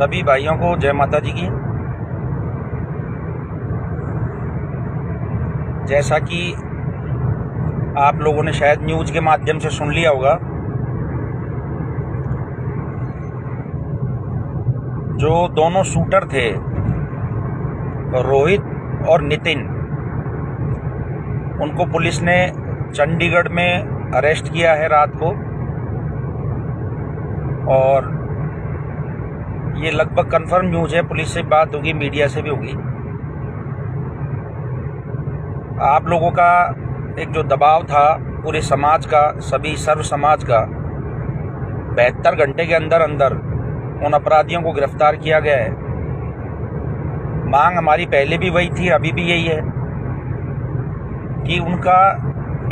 सभी भाइयों को जय माता जी की। जैसा कि आप लोगों ने शायद न्यूज़ के माध्यम से सुन लिया होगा, जो दोनों शूटर थे रोहित और नितिन, उनको पुलिस ने चंडीगढ़ में अरेस्ट किया है रात को। और ये लगभग कंफर्म न्यूज़ है, पुलिस से बात होगी, मीडिया से भी होगी। आप लोगों का एक जो दबाव था पूरे समाज का, सभी सर्व समाज का, 72 घंटे के अंदर अंदर उन अपराधियों को गिरफ्तार किया गया है। मांग हमारी पहले भी वही थी, अभी भी यही है कि उनका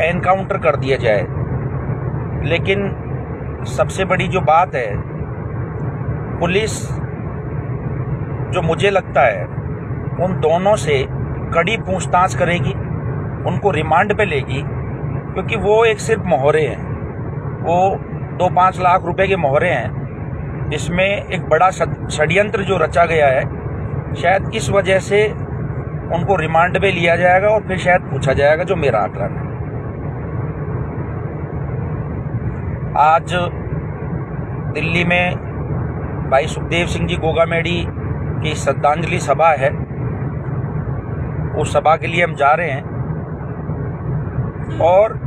एनकाउंटर कर दिया जाए। लेकिन सबसे बड़ी जो बात है, पुलिस जो मुझे लगता है उन दोनों से कड़ी पूछताछ करेगी, उनको रिमांड पे लेगी, क्योंकि वो एक सिर्फ मोहरे हैं, वो 2-5 लाख रुपए के मोहरे हैं। इसमें एक बड़ा षड्यंत्र जो रचा गया है, शायद इस वजह से उनको रिमांड पे लिया जाएगा और फिर शायद पूछा जाएगा, जो मेरा आकलन है। आज दिल्ली में भाई सुखदेव सिंह जी गोगामेडी की श्रद्धांजलि सभा है, उस सभा के लिए हम जा रहे हैं। और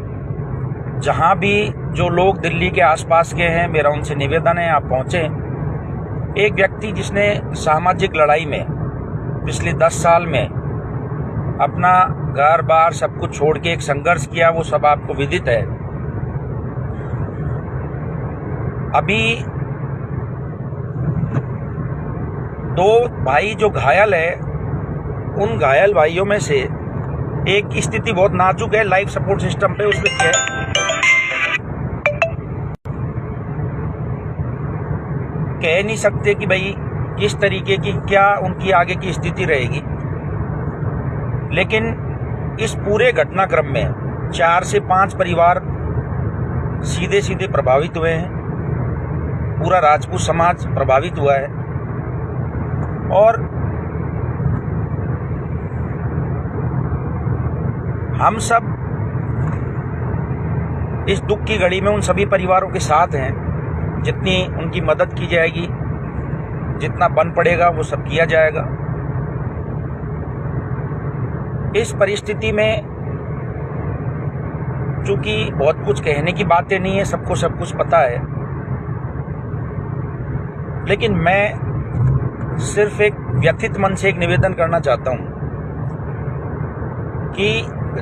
जहां भी जो लोग दिल्ली के आसपास के हैं, मेरा उनसे निवेदन है आप पहुंचें। एक व्यक्ति जिसने सामाजिक लड़ाई में पिछले 10 साल में अपना घर बार सब कुछ छोड़ के एक संघर्ष किया, वो सब आपको विदित है। अभी 2 भाई जो घायल है, उन घायल भाइयों में से एक की स्थिति बहुत नाजुक है, लाइफ सपोर्ट सिस्टम पे उसमें क्या कह नहीं सकते कि भाई किस तरीके की क्या उनकी आगे की स्थिति रहेगी। लेकिन इस पूरे घटनाक्रम में 4 से 5 परिवार सीधे सीधे प्रभावित हुए हैं, पूरा राजपूत समाज प्रभावित हुआ है। और हम सब इस दुख की घड़ी में उन सभी परिवारों के साथ हैं। जितनी उनकी मदद की जाएगी, जितना बन पड़ेगा, वो सब किया जाएगा। इस परिस्थिति में चूंकि बहुत कुछ कहने की बातें नहीं है, सबको सब कुछ पता है, लेकिन मैं सिर्फ एक व्यथित मन से एक निवेदन करना चाहता हूं कि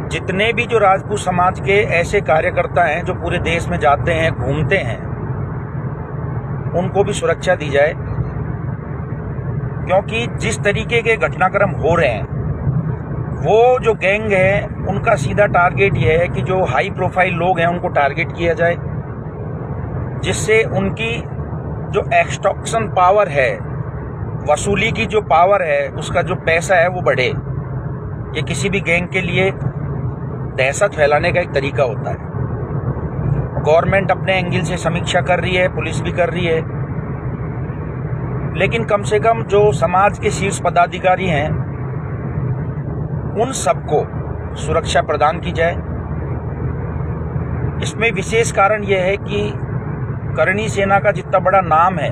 जितने भी जो राजपूत समाज के ऐसे कार्यकर्ता हैं जो पूरे देश में जाते हैं, घूमते हैं, उनको भी सुरक्षा दी जाए। क्योंकि जिस तरीके के घटनाक्रम हो रहे हैं, वो जो गैंग है, उनका सीधा टारगेट ये है कि जो हाई प्रोफाइल लोग हैं उनको टारगेट किया जाए, जिससे उनकी जो एक्सटॉर्शन पावर है, वसूली की जो पावर है, उसका जो पैसा है वो बढ़े। ये किसी भी गैंग के लिए दहशत फैलाने का एक तरीका होता है। गवर्नमेंट अपने एंगल से समीक्षा कर रही है, पुलिस भी कर रही है, लेकिन कम से कम जो समाज के शीर्ष पदाधिकारी हैं, उन सबको सुरक्षा प्रदान की जाए। इसमें विशेष कारण यह है कि करणी सेना का जितना बड़ा नाम है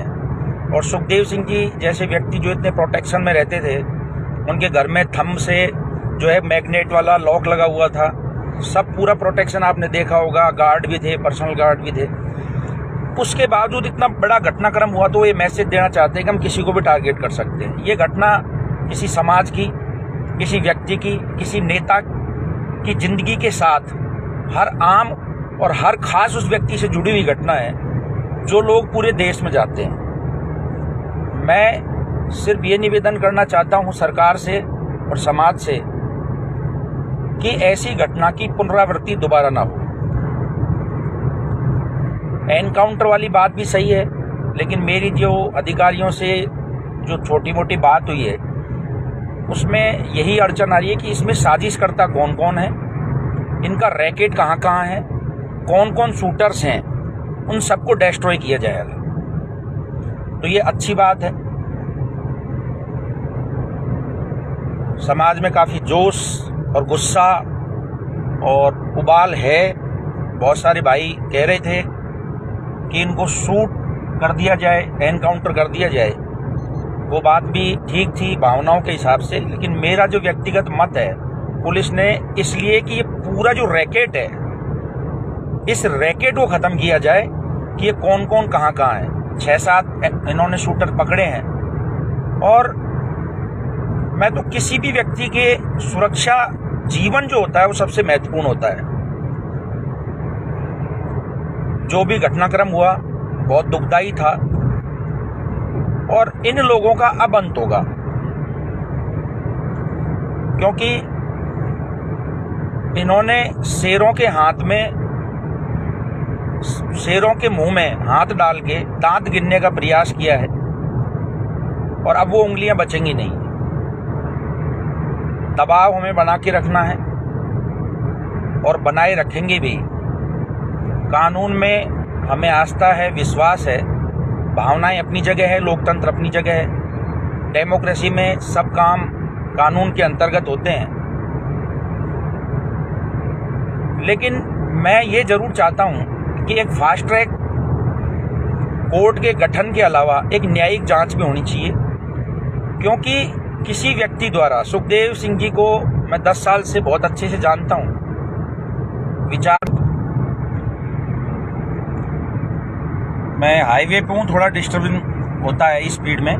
और सुखदेव सिंह जी जैसे व्यक्ति जो इतने प्रोटेक्शन में रहते थे, उनके घर में थंब से जो है मैग्नेट वाला लॉक लगा हुआ था, सब पूरा प्रोटेक्शन आपने देखा होगा, गार्ड भी थे, पर्सनल गार्ड भी थे। उसके बावजूद इतना बड़ा घटनाक्रम हुआ, तो ये मैसेज देना चाहते हैं कि हम किसी को भी टारगेट कर सकते हैं। ये घटना किसी समाज की, किसी व्यक्ति की, किसी नेता की जिंदगी के साथ हर आम और हर खास उस व्यक्ति से जुड़ी हुई घटना है जो लोग पूरे देश में जाते हैं। मैं सिर्फ ये निवेदन करना चाहता हूँ सरकार से और समाज से कि ऐसी घटना की पुनरावृत्ति दोबारा ना हो। एनकाउंटर वाली बात भी सही है, लेकिन मेरी जो अधिकारियों से जो छोटी मोटी बात हुई है, उसमें यही अड़चन आ रही है कि इसमें साजिशकर्ता कौन कौन है, इनका रैकेट कहाँ कहाँ है, कौन कौन शूटर्स हैं, उन सबको डिस्ट्रॉय किया जाएगा। तो ये अच्छी बात है। समाज में काफ़ी जोश और गुस्सा और उबाल है। बहुत सारे भाई कह रहे थे कि इनको शूट कर दिया जाए, एनकाउंटर कर दिया जाए। वो बात भी ठीक थी भावनाओं के हिसाब से, लेकिन मेरा जो व्यक्तिगत मत है, पुलिस ने इसलिए कि ये पूरा जो रैकेट है, इस रैकेट को ख़त्म किया जाए कि ये कौन कौन कहाँ है। 6-7 इन्होंने शूटर पकड़े हैं, और मैं तो किसी भी व्यक्ति के सुरक्षा, जीवन जो होता है वो सबसे महत्वपूर्ण होता है। जो भी घटनाक्रम हुआ बहुत दुखदाई था, और इन लोगों का अब अंत होगा, क्योंकि इन्होंने शेरों के हाथ में, शेरों के मुंह में हाथ डाल के दांत गिनने का प्रयास किया है, और अब वो उंगलियां बचेंगी नहीं। दबाव हमें बना के रखना है और बनाए रखेंगे भी। कानून में हमें आस्था है, विश्वास है, भावनाएं अपनी जगह है, लोकतंत्र अपनी जगह है। डेमोक्रेसी में सब काम कानून के अंतर्गत होते हैं, लेकिन मैं ये जरूर चाहता हूं कि एक फास्ट ट्रैक कोर्ट के गठन के अलावा एक न्यायिक जांच भी होनी चाहिए, क्योंकि किसी व्यक्ति द्वारा, सुखदेव सिंह जी को मैं 10 साल से बहुत अच्छे से जानता हूं, विचार, मैं हाईवे पे हूँ, थोड़ा डिस्टर्बिंग होता है स्पीड में।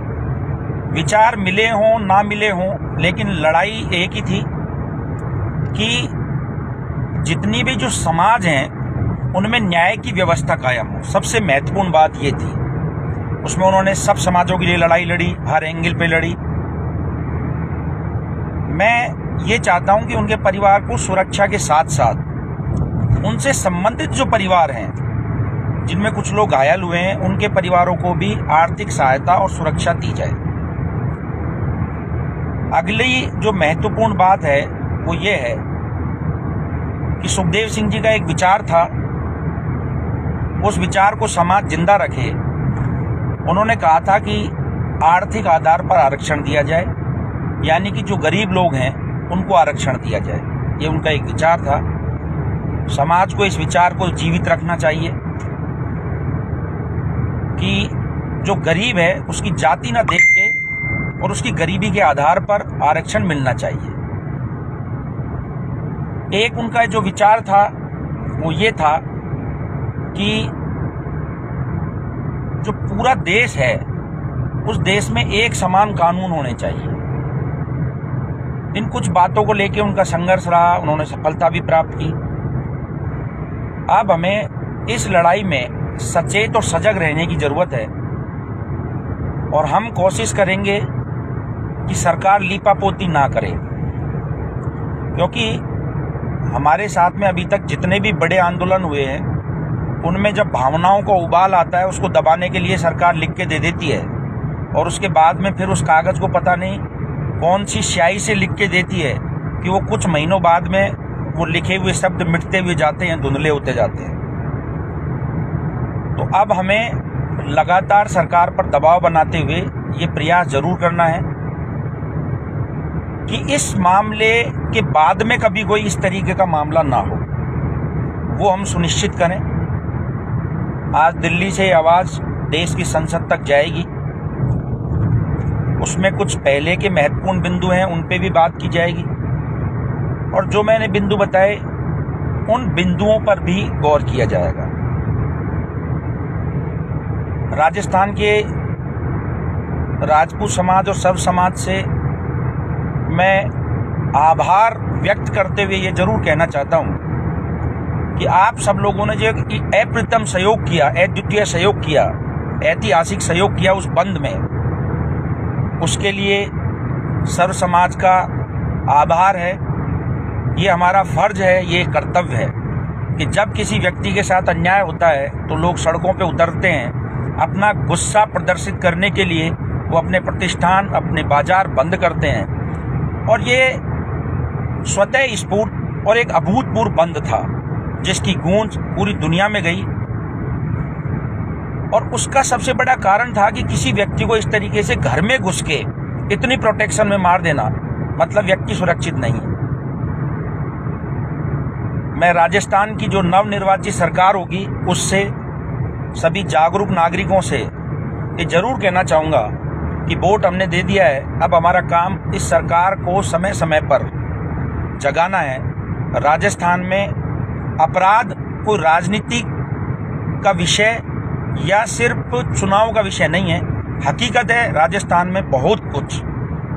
विचार मिले हों ना मिले हों, लेकिन लड़ाई एक ही थी कि जितनी भी जो समाज हैं उनमें न्याय की व्यवस्था कायम हो। सबसे महत्वपूर्ण बात ये थी। उसमें उन्होंने सब समाजों के लिए लड़ाई लड़ी, हर एंगल पे लड़ी। मैं ये चाहता हूं कि उनके परिवार को सुरक्षा के साथ साथ उनसे संबंधित जो परिवार हैं, जिनमें कुछ लोग घायल हुए हैं, उनके परिवारों को भी आर्थिक सहायता और सुरक्षा दी जाए। अगली जो महत्वपूर्ण बात है वो ये है कि सुखदेव सिंह जी का एक विचार था, उस विचार को समाज जिंदा रखे। उन्होंने कहा था कि आर्थिक आधार पर आरक्षण दिया जाए, यानी कि जो गरीब लोग हैं उनको आरक्षण दिया जाए। ये उनका एक विचार था। समाज को इस विचार को जीवित रखना चाहिए कि जो गरीब है उसकी जाति ना देख के और उसकी गरीबी के आधार पर आरक्षण मिलना चाहिए। एक उनका जो विचार था वो ये था कि जो पूरा देश है उस देश में एक समान कानून होने चाहिए। इन कुछ बातों को लेकर उनका संघर्ष रहा, उन्होंने सफलता भी प्राप्त की। अब हमें इस लड़ाई में सचेत और सजग रहने की जरूरत है, और हम कोशिश करेंगे कि सरकार लीपापोती ना करे, क्योंकि हमारे साथ में अभी तक जितने भी बड़े आंदोलन हुए हैं उनमें जब भावनाओं को उबाल आता है, उसको दबाने के लिए सरकार लिख के दे देती है, और उसके बाद में फिर उस कागज को पता नहीं कौन सी स्याही से लिख के देती है कि वो कुछ महीनों बाद में वो लिखे हुए शब्द मिटते हुए जाते हैं, धुंधले होते जाते हैं। तो अब हमें लगातार सरकार पर दबाव बनाते हुए ये प्रयास जरूर करना है कि इस मामले के बाद में कभी कोई इस तरीके का मामला ना हो, वो हम सुनिश्चित करें। आज दिल्ली से आवाज देश की संसद तक जाएगी, उसमें कुछ पहले के महत्वपूर्ण बिंदु हैं, उन पे भी बात की जाएगी, और जो मैंने बिंदु बताए उन बिंदुओं पर भी गौर किया जाएगा। राजस्थान के राजपूत समाज और सर्व समाज से मैं आभार व्यक्त करते हुए ये जरूर कहना चाहता हूं कि आप सब लोगों ने जो अप्रतिम सहयोग किया, अद्वितीय सहयोग किया, ऐतिहासिक सहयोग किया उस बंद में, उसके लिए सर्व समाज का आभार है। ये हमारा फर्ज है, ये कर्तव्य है कि जब किसी व्यक्ति के साथ अन्याय होता है तो लोग सड़कों पे उतरते हैं, अपना गुस्सा प्रदर्शित करने के लिए वो अपने प्रतिष्ठान, अपने बाजार बंद करते हैं, और ये स्वतः स्फूर्त और एक अभूतपूर्व बंद था जिसकी गूंज पूरी दुनिया में गई। और उसका सबसे बड़ा कारण था कि किसी व्यक्ति को इस तरीके से घर में घुस के इतनी प्रोटेक्शन में मार देना, मतलब व्यक्ति सुरक्षित नहीं है। मैं राजस्थान की जो नवनिर्वाचित सरकार होगी उससे, सभी जागरूक नागरिकों से ये जरूर कहना चाहूँगा कि वोट हमने दे दिया है, अब हमारा काम इस सरकार को समय समय पर जगाना है। राजस्थान में अपराध कोई राजनीति का विषय या सिर्फ चुनाव का विषय नहीं है। हकीकत है राजस्थान में बहुत कुछ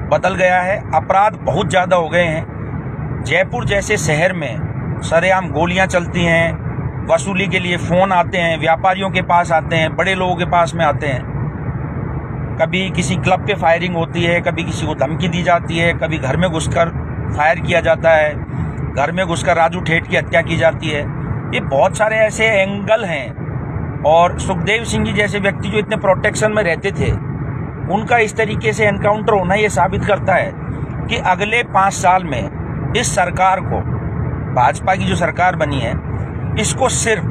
बदल गया है, अपराध बहुत ज़्यादा हो गए हैं। जयपुर जैसे शहर में सरेआम गोलियां चलती हैं, वसूली के लिए फ़ोन आते हैं, व्यापारियों के पास आते हैं, बड़े लोगों के पास में आते हैं। कभी किसी क्लब पे फायरिंग होती है, कभी किसी को धमकी दी जाती है, कभी घर में घुसकर फायर किया जाता है, घर में घुसकर राजू ठेठ की हत्या की जाती है। ये बहुत सारे ऐसे एंगल हैं। और सुखदेव सिंह जी जैसे व्यक्ति जो इतने प्रोटेक्शन में रहते थे, उनका इस तरीके से एनकाउंटर होना ये साबित करता है कि अगले 5 साल में इस सरकार को, भाजपा की जो सरकार बनी है, इसको सिर्फ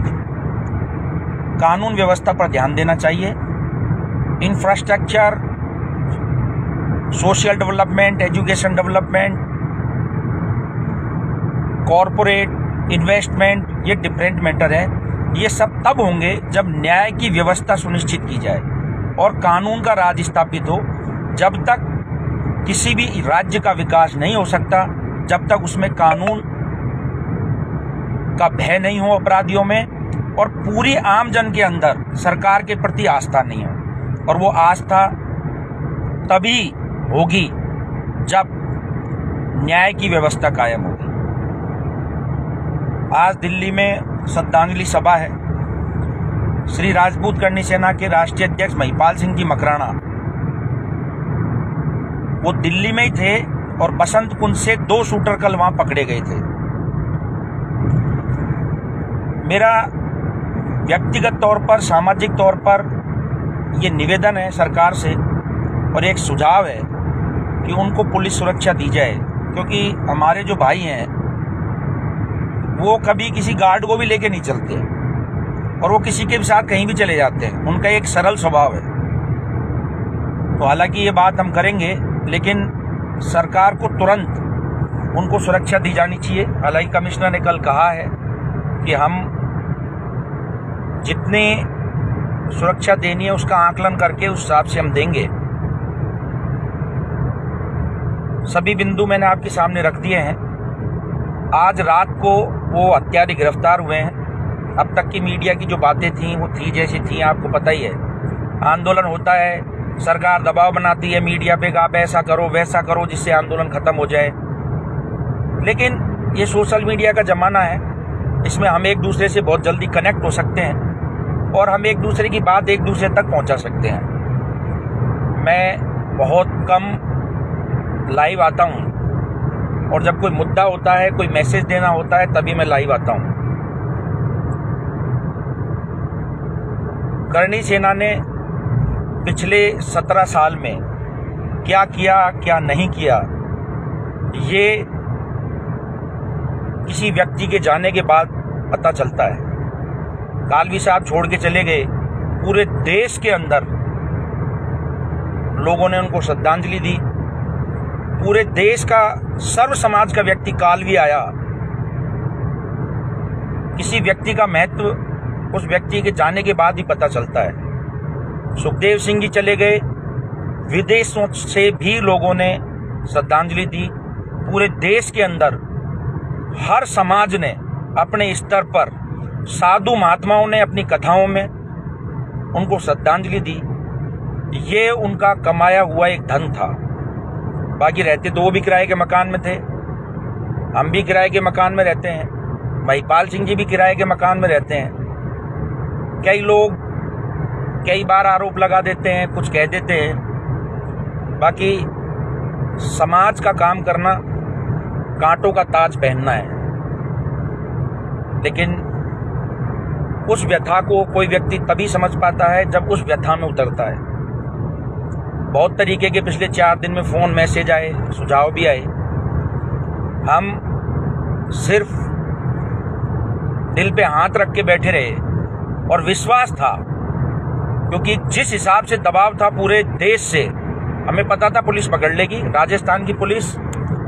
कानून व्यवस्था पर ध्यान देना चाहिए। Infrastructure, social development, education development, corporate investment, ये डिफरेंट मैटर है। ये सब तब होंगे जब न्याय की व्यवस्था सुनिश्चित की जाए और कानून का राज स्थापित हो। जब तक किसी भी राज्य का विकास नहीं हो सकता, जब तक उसमें कानून का भय नहीं हो अपराधियों में, और पूरी आम जन के अंदर सरकार के प्रति आस्था नहीं हो। और वो आस्था तभी होगी जब न्याय की व्यवस्था कायम होगी। आज दिल्ली में श्रद्धांजलि सभा है। श्री राजपूत करनी सेना के राष्ट्रीय अध्यक्ष महिपाल सिंह जी मकराना, वो दिल्ली में ही थे और बसंत कुंज से 2 शूटर कल वहां पकड़े गए थे। मेरा व्यक्तिगत तौर पर, सामाजिक तौर पर ये निवेदन है सरकार से और एक सुझाव है कि उनको पुलिस सुरक्षा दी जाए, क्योंकि हमारे जो भाई हैं वो कभी किसी गार्ड को भी लेके नहीं चलते और वो किसी के भी साथ कहीं भी चले जाते हैं। उनका एक सरल स्वभाव है। तो हालांकि ये बात हम करेंगे, लेकिन सरकार को तुरंत उनको सुरक्षा दी जानी चाहिए। हालांकि कमिश्नर ने कल कहा है कि हम जितने सुरक्षा देनी है उसका आकलन करके उस हिसाब से हम देंगे। सभी बिंदु मैंने आपके सामने रख दिए हैं। आज रात को वो हत्यारे गिरफ्तार हुए हैं। अब तक की मीडिया की जो बातें थी वो थी जैसी थी, आपको पता ही है। आंदोलन होता है, सरकार दबाव बनाती है मीडिया पे कि आप ऐसा करो वैसा करो जिससे आंदोलन खत्म हो जाए। लेकिन ये सोशल मीडिया का ज़माना है, इसमें हम एक दूसरे से बहुत जल्दी कनेक्ट हो सकते हैं और हम एक दूसरे की बात एक दूसरे तक पहुंचा सकते हैं। मैं बहुत कम लाइव आता हूं और जब कोई मुद्दा होता है, कोई मैसेज देना होता है, तभी मैं लाइव आता हूं। करनी सेना ने पिछले 17 साल में क्या किया क्या नहीं किया, ये किसी व्यक्ति के जाने के बाद पता चलता है। कालवी साहब छोड़ के चले गए, पूरे देश के अंदर लोगों ने उनको श्रद्धांजलि दी। पूरे देश का सर्व समाज का व्यक्ति कालवी आया। किसी व्यक्ति का महत्व उस व्यक्ति के जाने के बाद ही पता चलता है। सुखदेव सिंह जी चले गए, विदेशों से भी लोगों ने श्रद्धांजलि दी। पूरे देश के अंदर हर समाज ने अपने स्तर पर, साधु महात्माओं ने अपनी कथाओं में उनको श्रद्धांजलि दी। ये उनका कमाया हुआ एक धन था। बाकी रहते तो वो भी किराए के मकान में थे, हम भी किराए के मकान में रहते हैं, महिपाल सिंह जी भी किराए के मकान में रहते हैं। कई लोग कई बार आरोप लगा देते हैं, कुछ कह देते हैं। बाकी समाज का काम करना कांटों का ताज पहनना है, लेकिन उस व्यथा को कोई व्यक्ति तभी समझ पाता है जब उस व्यथा में उतरता है। बहुत तरीके के पिछले 4 दिन में फ़ोन मैसेज आए, सुझाव भी आए। हम सिर्फ दिल पे हाथ रख के बैठे रहे और विश्वास था, क्योंकि जिस हिसाब से दबाव था पूरे देश से, हमें पता था पुलिस पकड़ लेगी। राजस्थान की पुलिस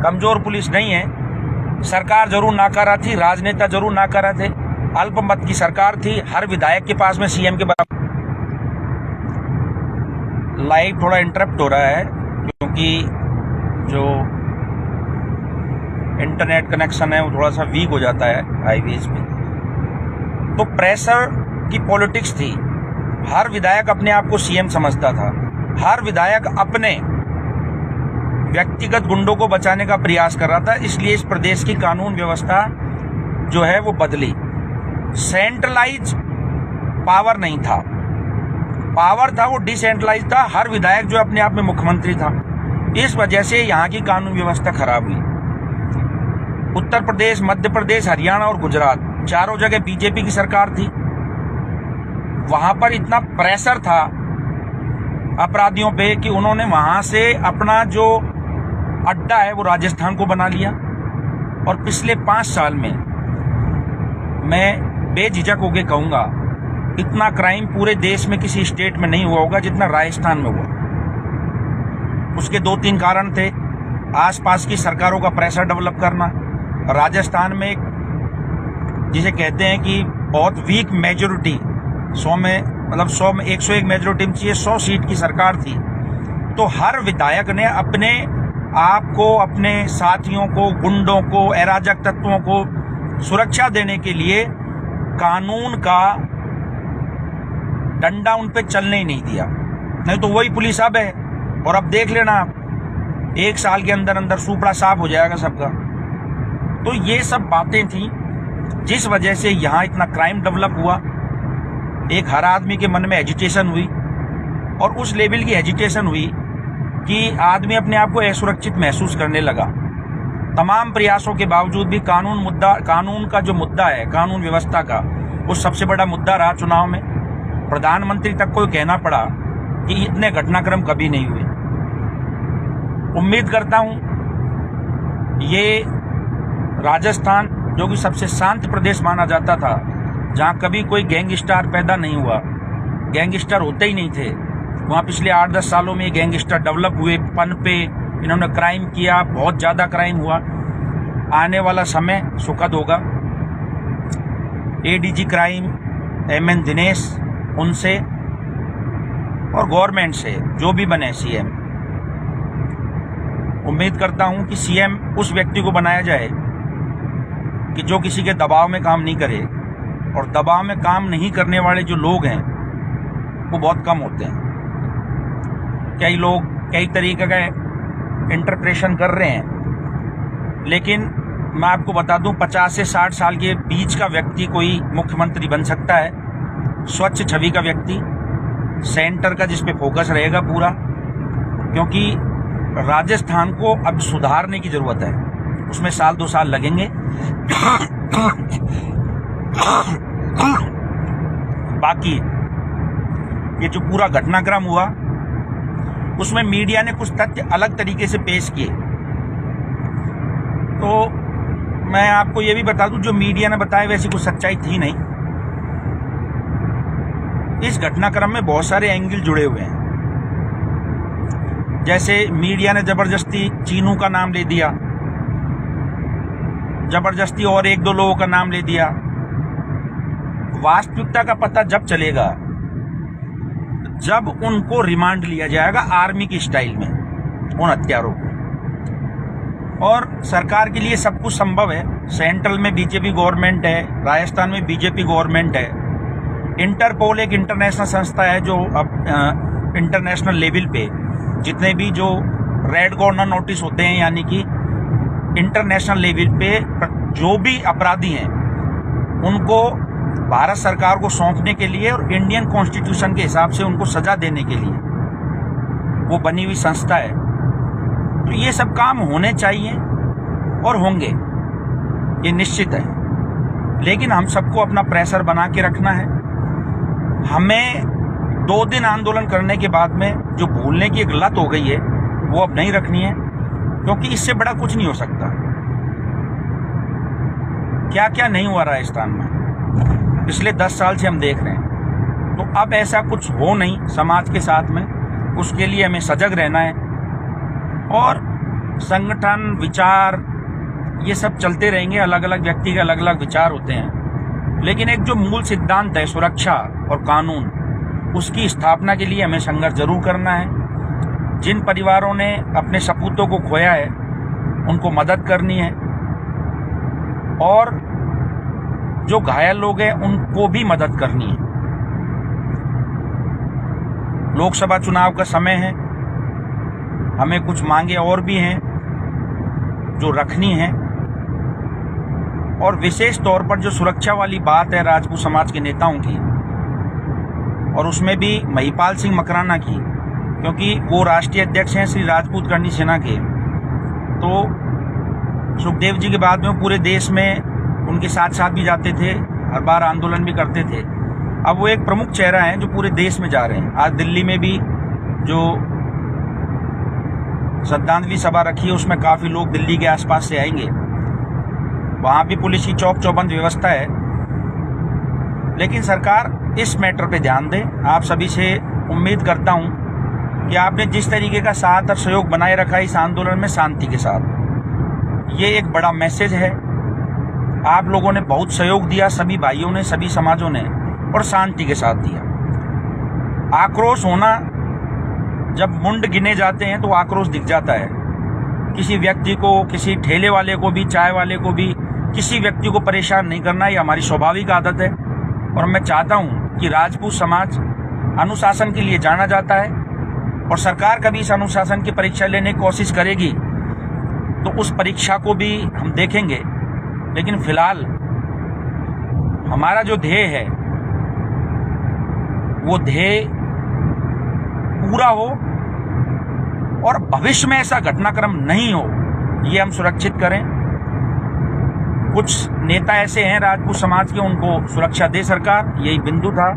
कमजोर पुलिस नहीं है। सरकार जरूर नाकारा थी, राजनेता जरूर नाकारा थे, अल्पमत की सरकार थी, हर विधायक के पास में सीएम के बराबर। लाइव थोड़ा इंटरप्ट हो रहा है क्योंकि जो इंटरनेट कनेक्शन है वो थोड़ा सा वीक हो जाता है हाईवेज पे। तो प्रेशर की पॉलिटिक्स थी, हर विधायक अपने आप को सीएम समझता था, हर विधायक अपने व्यक्तिगत गुंडों को बचाने का प्रयास कर रहा था। इसलिए इस प्रदेश की कानून व्यवस्था जो है वो बदली। सेंट्रलाइज पावर नहीं था, पावर था वो डिसेंट्रलाइज था। हर विधायक जो अपने आप में मुख्यमंत्री था। इस वजह से यहाँ की कानून व्यवस्था खराब हुई। उत्तर प्रदेश, मध्य प्रदेश, हरियाणा और गुजरात चारों जगह बीजेपी की सरकार थी। वहां पर इतना प्रेशर था अपराधियों पे कि उन्होंने वहां से अपना जो अड्डा है वो राजस्थान को बना लिया। और पिछले 5 साल में मैं बेझिझक होकर कहूंगा इतना क्राइम पूरे देश में किसी स्टेट में नहीं हुआ होगा जितना राजस्थान में हुआ। उसके 2-3 कारण थे। आसपास की सरकारों का प्रेशर डेवलप करना, राजस्थान में जिसे कहते हैं कि बहुत वीक मेजोरिटी, 100 में 101 मेजोरिटी में चाहिए, 100 सीट की सरकार थी। तो हर विधायक ने अपने आप को, अपने साथियों को, गुंडों को, अराजक तत्वों को सुरक्षा देने के लिए कानून का डंडा उन पे चलने ही नहीं दिया। नहीं तो वही पुलिस अब है। और अब देख लेना आप, 1 साल के अंदर अंदर सुपड़ा साफ हो जाएगा सबका। तो ये सब बातें थी जिस वजह से यहाँ इतना क्राइम डेवलप हुआ। एक हर आदमी के मन में एजिटेशन हुई और उस लेवल की एजिटेशन हुई कि आदमी अपने आप को असुरक्षित महसूस करने लगा। तमाम प्रयासों के बावजूद भी कानून का जो मुद्दा है, कानून व्यवस्था का, वो सबसे बड़ा मुद्दा रहा चुनाव में। प्रधानमंत्री तक को कहना पड़ा कि इतने घटनाक्रम कभी नहीं हुए। उम्मीद करता हूं ये राजस्थान, जो कि सबसे शांत प्रदेश माना जाता था, जहां कभी कोई गैंगस्टर पैदा नहीं हुआ, गैंगस्टर होते ही नहीं थे, वहां पिछले 8-10 सालों में गैंगस्टर डेवलप हुए, पनपे, इन्होंने क्राइम किया, बहुत ज्यादा क्राइम हुआ। आने वाला समय सुखद होगा। एडीजी क्राइम एमएन दिनेश, उनसे और गवर्नमेंट से जो भी बने सीएम, उम्मीद करता हूं कि सीएम उस व्यक्ति को बनाया जाए कि जो किसी के दबाव में काम नहीं करे। और दबाव में काम नहीं करने वाले जो लोग हैं वो बहुत कम होते हैं। कई लोग कई तरीके का इंटरप्रेशन कर रहे हैं, लेकिन मैं आपको बता दूं 50 से 60 साल के बीच का व्यक्ति कोई मुख्यमंत्री बन सकता है। स्वच्छ छवि का व्यक्ति, सेंटर का, जिस पे फोकस रहेगा पूरा, क्योंकि राजस्थान को अब सुधारने की जरूरत है। उसमें 1-2 साल लगेंगे। बाकी ये जो पूरा घटनाक्रम हुआ उसमें मीडिया ने कुछ तथ्य अलग तरीके से पेश किए। तो मैं आपको ये भी बता दूं, जो मीडिया ने बताया वैसी कुछ सच्चाई थी नहीं। इस घटनाक्रम में बहुत सारे एंगल जुड़े हुए हैं। जैसे मीडिया ने जबरदस्ती चीनू का नाम ले दिया, जबरदस्ती और 1-2 लोगों का नाम ले दिया। वास्तविकता का पता जब चलेगा जब उनको रिमांड लिया जाएगा आर्मी की स्टाइल में, उन हत्यारों को। और सरकार के लिए सब कुछ संभव है। सेंट्रल में बीजेपी गवर्नमेंट है, राजस्थान में बीजेपी गवर्नमेंट है। इंटरपोल एक इंटरनेशनल संस्था है जो अब इंटरनेशनल लेवल पे जितने भी जो रेड कॉर्नर नोटिस होते हैं, यानी कि इंटरनेशनल लेवल पे जो भी अपराधी हैं उनको भारत सरकार को सौंपने के लिए और इंडियन कॉन्स्टिट्यूशन के हिसाब से उनको सजा देने के लिए वो बनी हुई संस्था है। तो ये सब काम होने चाहिए और होंगे, ये निश्चित है। लेकिन हम सबको अपना प्रेशर बना के रखना है। हमें 2 दिन आंदोलन करने के बाद में जो भूलने की एक लत हो गई है वो अब नहीं रखनी है, क्योंकि इससे बड़ा कुछ नहीं हो सकता। क्या क्या नहीं हुआ राजस्थान में पिछले 10 साल से हम देख रहे हैं। तो अब ऐसा कुछ हो नहीं समाज के साथ में, उसके लिए हमें सजग रहना है। और संगठन, विचार, ये सब चलते रहेंगे। अलग अलग व्यक्ति के अलग अलग विचार होते हैं, लेकिन एक जो मूल सिद्धांत है सुरक्षा और कानून, उसकी स्थापना के लिए हमें संघर्ष जरूर करना है। जिन परिवारों ने अपने सपूतों को खोया है उनको मदद करनी है, और जो घायल लोग हैं उनको भी मदद करनी है। लोकसभा चुनाव का समय है, हमें कुछ मांगे और भी हैं जो रखनी है, और विशेष तौर पर जो सुरक्षा वाली बात है राजपूत समाज के नेताओं की, और उसमें भी महिपाल सिंह मकराना की, क्योंकि वो राष्ट्रीय अध्यक्ष हैं श्री राजपूत करनी सेना के। तो सुखदेव जी के बाद में पूरे देश में उनके साथ साथ भी जाते थे, हर बार आंदोलन भी करते थे। अब वो एक प्रमुख चेहरा है जो पूरे देश में जा रहे हैं। आज दिल्ली में भी जो श्रद्धांजलि सभा रखी है उसमें काफ़ी लोग दिल्ली के आसपास से आएंगे। वहाँ भी पुलिस की चौक चौबंद व्यवस्था है, लेकिन सरकार इस मैटर पे ध्यान दे। आप सभी से उम्मीद करता हूँ कि आपने जिस तरीके का साथ और सहयोग बनाए रखा है इस आंदोलन में शांति के साथ, ये एक बड़ा मैसेज है। आप लोगों ने बहुत सहयोग दिया, सभी भाइयों ने, सभी समाजों ने, और शांति के साथ दिया। आक्रोश होना, जब मुंड गिने जाते हैं तो आक्रोश दिख जाता है। किसी व्यक्ति को, किसी ठेले वाले को भी, चाय वाले को भी, किसी व्यक्ति को परेशान नहीं करना, ये हमारी स्वाभाविक आदत है। और मैं चाहता हूँ कि राजपूत समाज अनुशासन के लिए जाना जाता है, और सरकार कभी इस अनुशासन की परीक्षा लेने की कोशिश करेगी तो उस परीक्षा को भी हम देखेंगे। लेकिन फिलहाल हमारा जो ध्येय है वो ध्येय पूरा हो, और भविष्य में ऐसा घटनाक्रम नहीं हो, ये हम सुरक्षित करें। कुछ नेता ऐसे हैं राजपूत समाज के, उनको सुरक्षा दे सरकार, यही बिंदु था।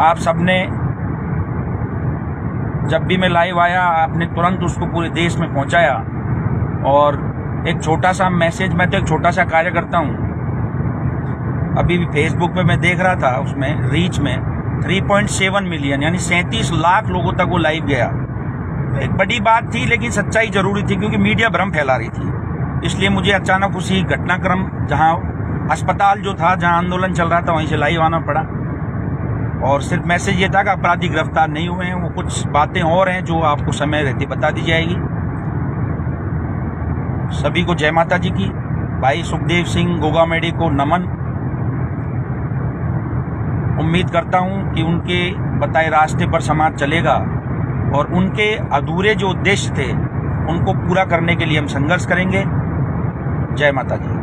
आप सबने, जब भी मैं लाइव आया, आपने तुरंत उसको पूरे देश में पहुंचाया। और एक छोटा सा मैसेज, मैं तो एक छोटा सा कार्य करता हूं। अभी भी फेसबुक पे मैं देख रहा था, उसमें रीच में 3.7 मिलियन यानी 37 लाख लोगों तक वो लाइव गया। एक बड़ी बात थी, लेकिन सच्चाई जरूरी थी, क्योंकि मीडिया भ्रम फैला रही थी। इसलिए मुझे अचानक उसी घटनाक्रम, जहां अस्पताल जो था, जहां आंदोलन चल रहा था, वहीं से लाइव आना पड़ा। और सिर्फ मैसेज ये था कि अपराधी गिरफ्तार नहीं हुए हैं, वो कुछ बातें और हैं जो आपको समय रहती बता दी जाएगी। सभी को जय माता जी की। भाई सुखदेव सिंह गोगामेडी को नमन। उम्मीद करता हूं कि उनके बताए रास्ते पर समाज चलेगा, और उनके अधूरे जो उद्देश्य थे उनको पूरा करने के लिए हम संघर्ष करेंगे। जय माता जी।